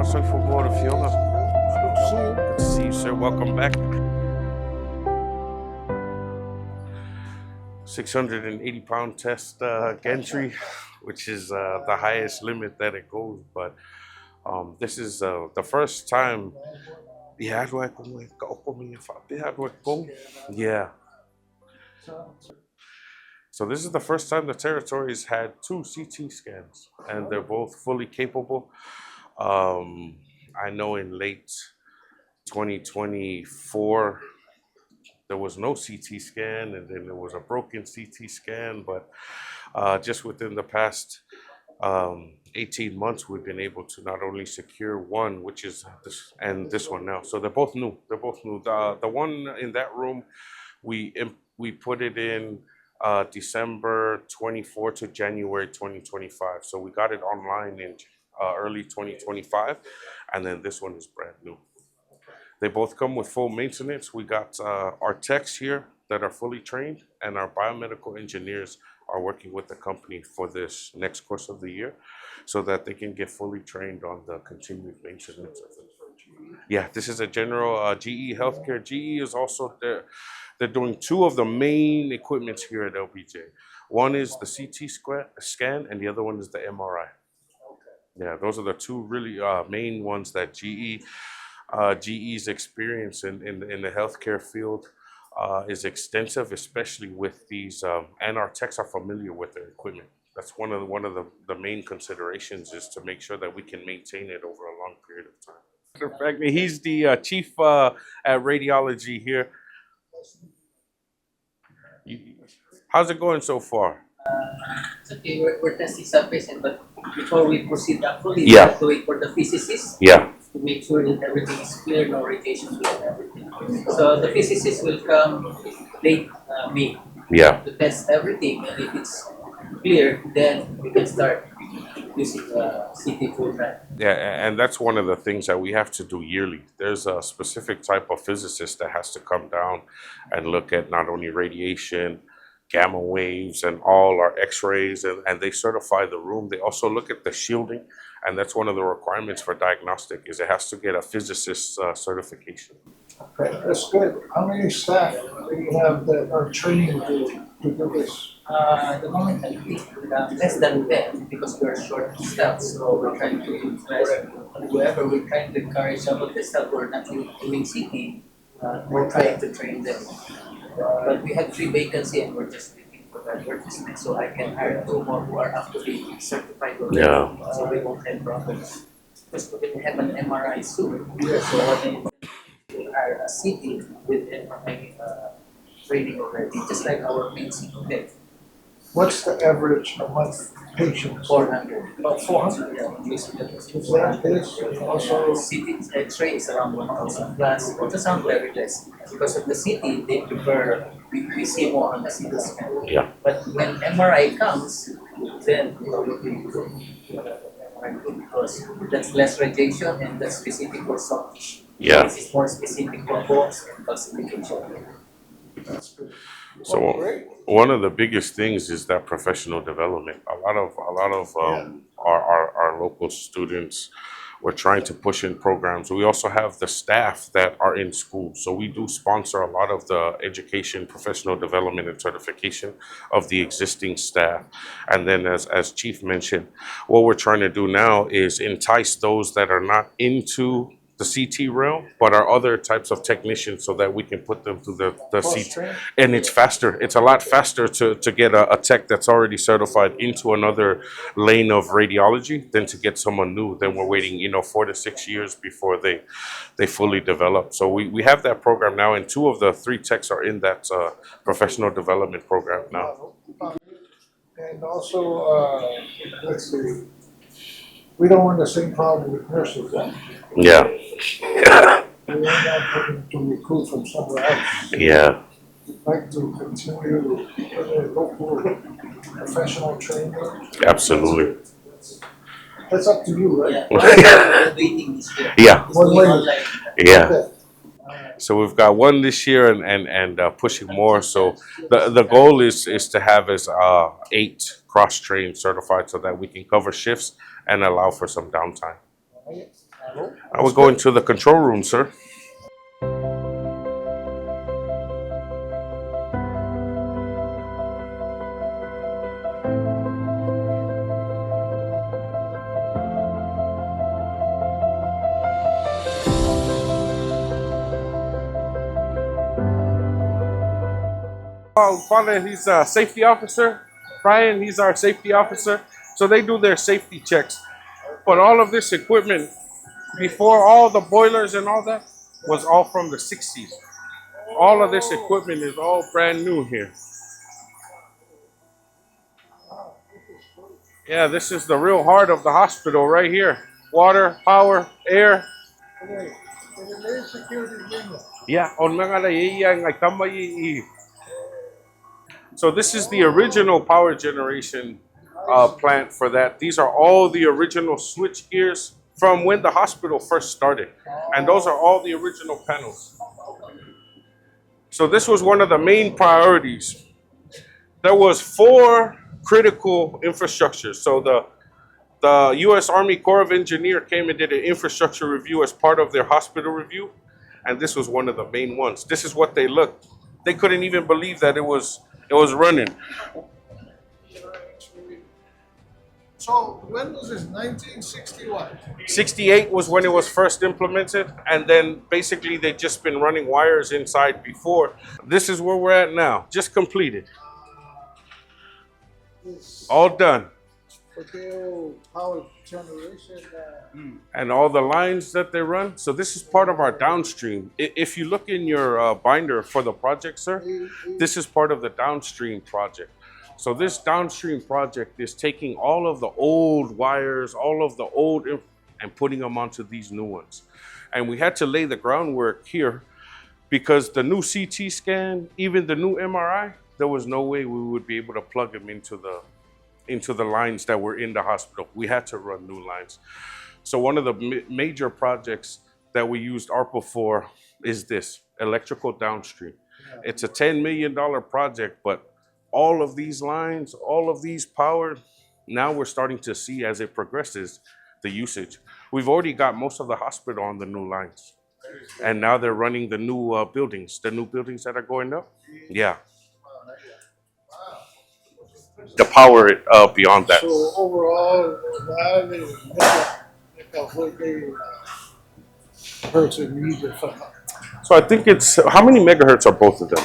passou for boa Fiona. Good to see you. Good to see you, sir. Welcome back. 680-pound test gantry, which is the highest limit that it goes. But this is the first time. Yeah. So this is the first time the territory's had 2 CT scans, and they're both fully capable. I know in late 2024 there was no CT scan, and then there was a broken CT scan. But just within the past 18 months, we've been able to not only secure one, which is this, and this one now. So they're both new. They're both new. The one in that room, we put it in December 24 to January 2025. So we got it online in early 2025, and then this one is brand new. They both come with full maintenance. We got our techs here that are fully trained, and our biomedical engineers are working with the company for this next course of the year so that they can get fully trained on the continued maintenance of it. Yeah, this is a general GE healthcare. GE is also there. They're doing 2 of the main equipments here at LBJ. One is the CT scan, and the other one is the MRI. Yeah, those are the 2 really main ones that GE's experience in the healthcare field is extensive, especially with these, and our techs are familiar with their equipment. That's one of the main considerations, is to make sure that we can maintain it over a long period of time. In fact, he's the chief at Radiology here. How's it going so far? It's okay, we're testing some patient, but before we proceed actually, we Yeah. have to wait for the physicist Yeah. to make sure that everything is clear, no radiation and everything. So the physicist will come late May Yeah. to test everything, and if it's clear, then we can start using CT full time. Yeah, and that's one of the things that we have to do yearly. There's a specific type of physicist that has to come down and look at not only radiation, gamma waves, and all our x-rays, and they certify the room. They also look at the shielding, and that's one of the requirements for diagnostic, is it has to get a physicist certification. Okay, that's good. How many staff do you have that are trained to do this? At the moment, I think less than 10 because we're short of staff. So we're trying to impress whoever we're trying to encourage some of the staff who are not doing CT. We're trying to train them. But we have 3 vacancies and we're just waiting for the advertisement. So I can hire 2 more who are actually certified already. Yeah. So we won't have problems. Because we have an MRI soon. So what I will hire a CT with MRI training already, just like our main CT. What's the average a month patient? 400. About 400. Yeah, usually That is also CT X-ray is around 1,000 plus. Ultrasound very less. Because of the CT, they prefer, we see more on the CT scan. Yeah. But when MRI comes, then we are looking for MRI because that's less radiation and that's specific for soft tissue. Yeah. This is more specific for bones and calcification. that's good. So Great. one of the biggest things is that professional development. A lot of our local students, we're trying to push in programs. We also have the staff that are in school. So we do sponsor a lot of the education, professional development, and certification of the existing staff. And then as Chief mentioned, what we're trying to do now is entice those that are not into the CT realm, but are other types of technicians, so that we can put them through the CT. Cross-train? And it's faster. It's a lot faster to get a tech that's already certified into another lane of radiology than to get someone new. Then we're waiting, 4 to 6 years before they fully develop. So we have that program now, and 2 of the 3 techs are in that professional development program now. And also, let's see, we don't want the same problem with nurses, right? Yeah. We end up having to recruit from somewhere else. Yeah. We'd like to continue local professional training. Absolutely. That's up to you, right? Yeah, the waiting is here. Yeah. It's going online. Yeah. Okay. So we've got 1 this year and pushing more. So the goal is to have us 8 cross-trained certified, so that we can cover shifts and allow for some downtime. I would go into the control room, sir. Father, he's a safety officer. Brian, he's our safety officer. So they do their safety checks. But all of this equipment, before all the boilers and all that, was all from the 60s. All of this equipment is all brand new here. Yeah, this is the real heart of the hospital right here. Water, power, air. Okay, so the main security window. Yeah, on mga naiiyan ay kamay i. So this is the original power generation plant for that. These are all the original switch gears from when the hospital first started. And those are all the original panels. So this was one of the main priorities. There was 4 critical infrastructures. So the U.S. Army Corps of Engineers came and did an infrastructure review as part of their hospital review. And this was one of the main ones. This is what they looked. They couldn't even believe that it was running. So when was this? 1961. 68 was when it was first implemented, and then basically they've just been running wires inside before. This is where we're at now, just completed. All done. Okay, power generation. And all the lines that they run. So this is part of our downstream. If you look in your binder for the project, sir, this is part of the downstream project. So this downstream project is taking all of the old wires, all of the old, and putting them onto these new ones. And we had to lay the groundwork here because the new CT scan, even the new MRI, there was no way we would be able to plug them into the lines that were in the hospital. We had to run new lines. So one of the major projects that we used ARPA for is this, electrical downstream. It's a $10 million project, but all of these lines, all of these power, now we're starting to see as it progresses, the usage. We've already got most of the hospital on the new lines. And now they're running the new buildings that are going up. Yeah. The power beyond that. So overall, hertz in meter. So I think it's, how many megahertz are both of them?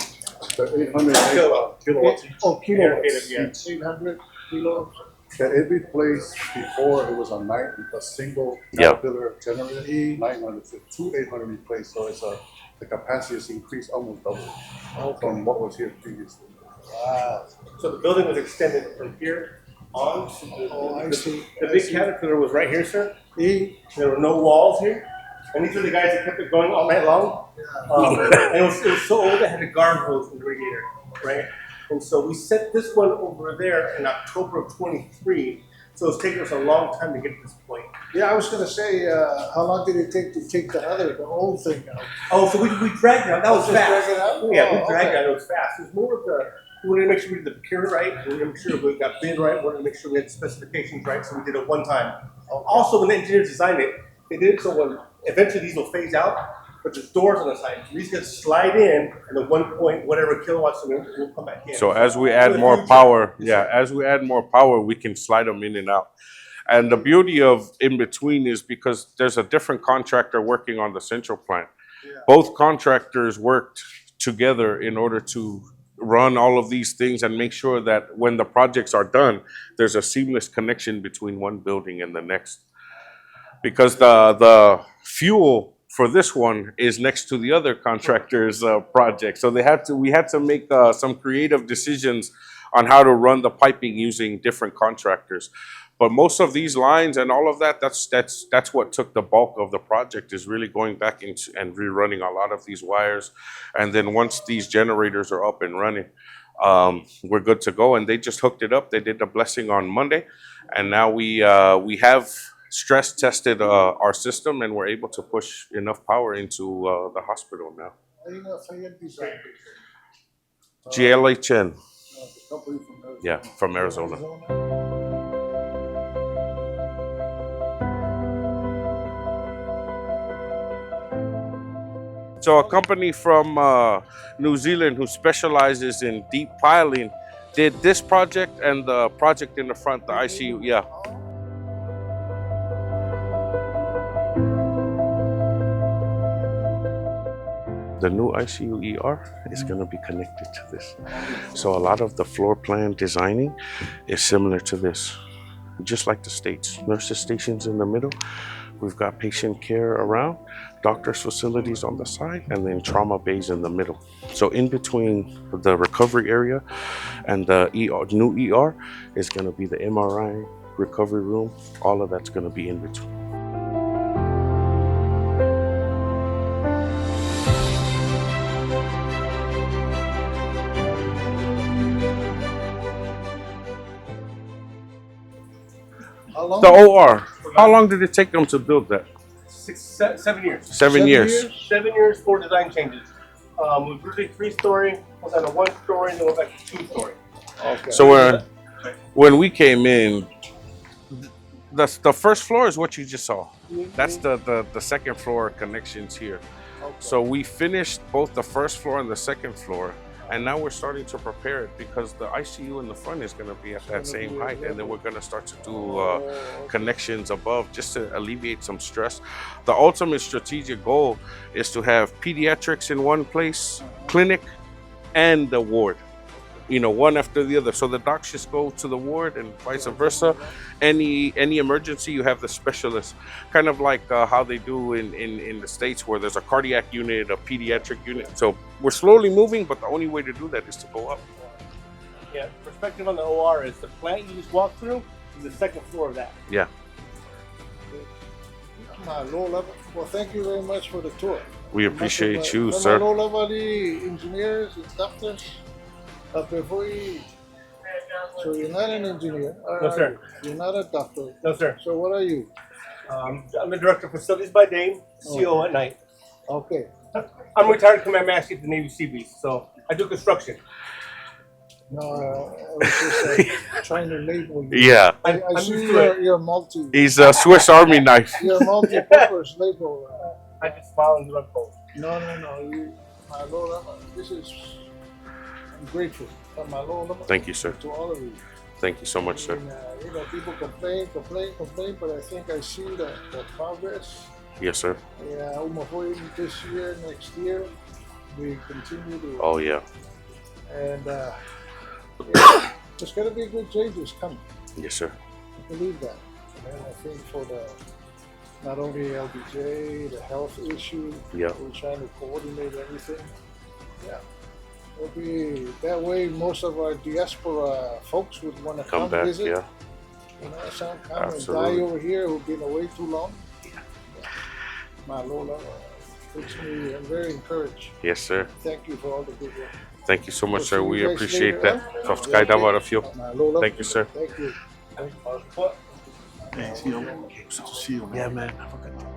The 800 kilowatts. Oh, kilowatts. 800 kilos. That it replaced before it was a single Yeah. Caterpillar generator, 900, so 800 replaced, so the capacity has increased almost double from what was here previously. Wow. So the building was extended from here on to I see. the big Caterpillar was right here, sir. E. There were no walls here. And these are the guys that kept it going all night long. And it was so old it had a garden hose in the radiator, right? And so we set this one over there in October of 23. So it's taken us a long time to get to this point. Yeah, I was gonna say, how long did it take to take the old thing out? Oh, so we dragged it out. That was Just fast. drag it out? Yeah, we Oh, dragged okay. it out. It was fast. It was more of the, we wanted to make sure we did the procurement right. We wanted to make sure we got bid right. We wanted to make sure we had specifications right. So we did it one time. Also, when the engineers designed it, they did it so when eventually these will phase out, but there's doors on the side. So these can slide in, and the 1 point whatever kilowatts will come back in. So as we add more power, as we add more power, we can slide them in and out. And the beauty of in between is because there's a different contractor working on the central plant. Both contractors worked together in order to run all of these things and make sure that when the projects are done, there's a seamless connection between one building and the next. Because the fuel for this one is next to the other contractor's project. So we had to make some creative decisions on how to run the piping using different contractors. But most of these lines and all of that, that's what took the bulk of the project, is really going back into and rerunning a lot of these wires. And then once these generators are up and running, we're good to go. And they just hooked it up. They did the blessing on Monday. And now we have stress tested our system, and we're able to push enough power into the hospital now. GLHN, The company from Arizona. yeah, from Arizona. So a company from New Zealand who specializes in deep piling did this project and the project in the front, the ICU. Yeah. The new ICU ER is going to be connected to this. So a lot of the floor plan designing is similar to this, just like the States. Nurses stations in the middle. We've got patient care around, doctors' facilities on the side, and then trauma bays in the middle. So in between the recovery area and the new ER is going to be the MRI, recovery room. All of that's going to be in between. How long? The OR, how long did it take them to build that? 7 years. 7 years. 7 years, 4 design changes. It was originally 3-story, was at a 1-story, and then went back to 2-story. Okay. So when we came in, the first floor is what you just saw. That's the second floor connections here. Okay. So we finished both the first floor and the second floor, and now we're starting to prepare it because the ICU in the front is going to be at that same height, and then we're going to start to do connections above just to alleviate some stress. The ultimate strategic goal is to have pediatrics in one place, clinic, and the ward. You know, one after the other. So the docs just go to the ward and vice versa. Any emergency, you have the specialist. Kind of like how they do in the States where there's a cardiac unit, a pediatric unit. So we're slowly moving, but the only way to do that is to go up. Yeah, perspective on the OR is the plant you just walked through is the second floor of that. Yeah, My low level. Well, thank you very much for the tour. we appreciate you, My sir. low level engineers and doctors. Before you, so you're not an engineer. No, sir. You're not a doctor. No, sir. So what are you? I'm the director of facilities by day, CO at night. Okay. I'm retired Command Master at the Navy Seabees, so I do construction. No, I was just trying to label you. Yeah, I I'm see used to it. you're multi. he's a Swiss Army knife. You're multi-purpose label. I just smile and run cold. No. You, my low level. This is. I'm grateful for my low level. Thank you, sir. To all of you. Thank you so much, sir. And, you know, people complain, but I think I see the progress. Yes, sir. Yeah, hopefully this year, next year, we continue to. Oh, yeah. And yeah, there's gonna be good changes coming. Yes, sir. I believe that. And I think for the not only LBJ, the health issue, Yeah. we're trying to coordinate everything. Yeah. It'll be that way. Most of our diaspora folks would want to Come come back, visit. yeah. You know, some come and Absolutely. die over here who've been away too long. My Lord, makes me, I'm very encouraged. Yes, sir. Thank you for all the good work. Thank you so much, We'll sir. see you We guys appreciate later, that. huh? Of Skydava Rafio. My Lord, Thank you, sir. Thank you. Hey, see you. See you, man. Yeah, man.